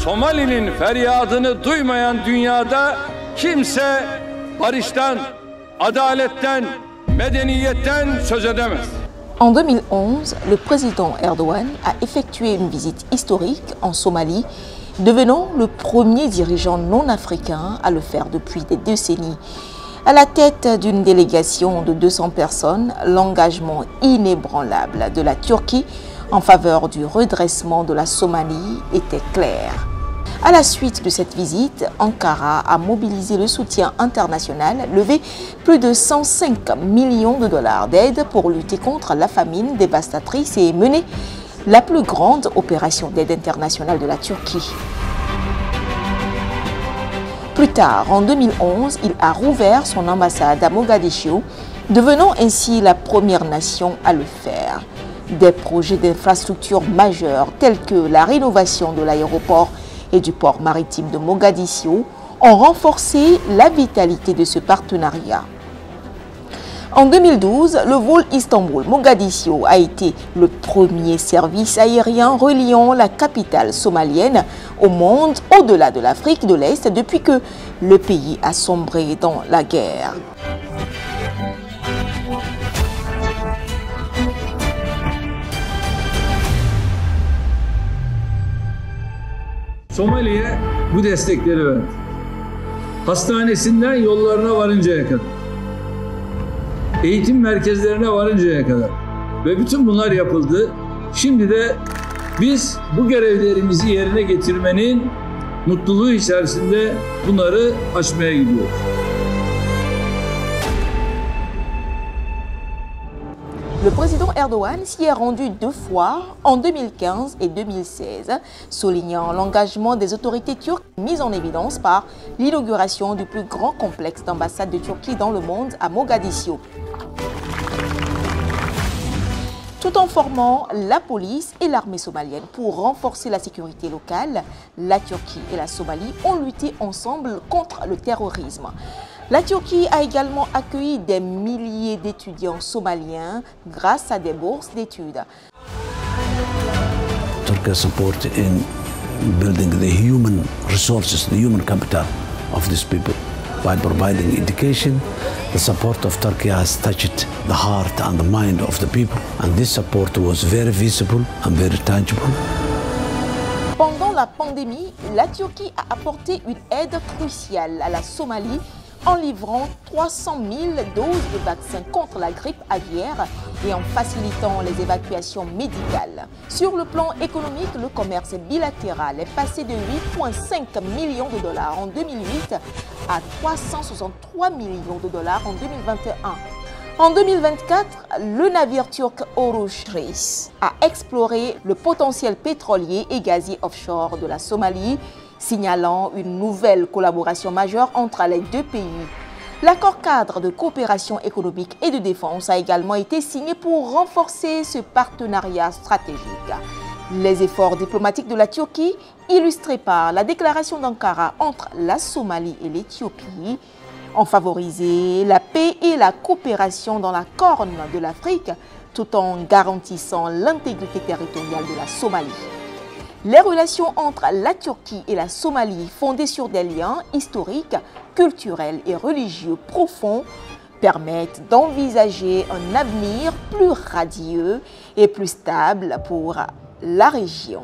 Somali'nin feryadını duymayan dünyada kimse barıştan, adaletten, medeniyetten söz edemez. En 2011, le président Erdogan a effectué une visite historique en Somalie, devenant le premier dirigeant non africain à le faire depuis des décennies. À la tête d'une délégation de 200 personnes, l'engagement inébranlable de la Turquie en faveur du redressement de la Somalie était clair. À la suite de cette visite, Ankara a mobilisé le soutien international, levé plus de 105 millions de dollars d'aide pour lutter contre la famine dévastatrice et mené la plus grande opération d'aide internationale de la Turquie. Plus tard, en 2011, il a rouvert son ambassade à Mogadiscio, devenant ainsi la première nation à le faire. Des projets d'infrastructures majeurs tels que la rénovation de l'aéroport et du port maritime de Mogadiscio ont renforcé la vitalité de ce partenariat. En 2012, le vol Istanbul-Mogadiscio a été le premier service aérien reliant la capitale somalienne au monde au-delà de l'Afrique de l'Est depuis que le pays a sombré dans la guerre. Somali'ye bu destekleri verdi. Hastanesinden yollarına varıncaya kadar. Eğitim merkezlerine varıncaya kadar. Ve bütün bunlar yapıldı. Şimdi de biz bu görevlerimizi yerine getirmenin mutluluğu içerisinde bunları açmaya gidiyoruz. Le président Erdogan s'y est rendu 2 fois, en 2015 et 2016, soulignant l'engagement des autorités turques mis en évidence par l'inauguration du plus grand complexe d'ambassades de Turquie dans le monde à Mogadiscio. Tout en formant la police et l'armée somalienne pour renforcer la sécurité locale, la Turquie et la Somalie ont lutté ensemble contre le terrorisme. La Turquie a également accueilli des milliers d'étudiants somaliens grâce à des bourses d'études. Turkey support in building the human resources, the human capital of these people. By providing education, the support of Turkey has touched the heart and the mind of the people, and this support was very visible and very tangible. Pendant la pandémie, la Turquie a apporté une aide cruciale à la Somalie en livrant 300 000 doses de vaccins contre la grippe aviaire et en facilitant les évacuations médicales. Sur le plan économique, le commerce bilatéral est passé de 8,5 millions de dollars en 2008 à 363 millions de dollars en 2021. En 2024, le navire turc Oruç Reis a exploré le potentiel pétrolier et gazier offshore de la Somalie, signalant une nouvelle collaboration majeure entre les deux pays. L'accord cadre de coopération économique et de défense a également été signé pour renforcer ce partenariat stratégique. Les efforts diplomatiques de la Turquie, illustrés par la déclaration d'Ankara entre la Somalie et l'Éthiopie, ont favorisé la paix et la coopération dans la Corne de l'Afrique, tout en garantissant l'intégrité territoriale de la Somalie. Les relations entre la Turquie et la Somalie, fondées sur des liens historiques, culturels et religieux profonds, permettent d'envisager un avenir plus radieux et plus stable pour la région.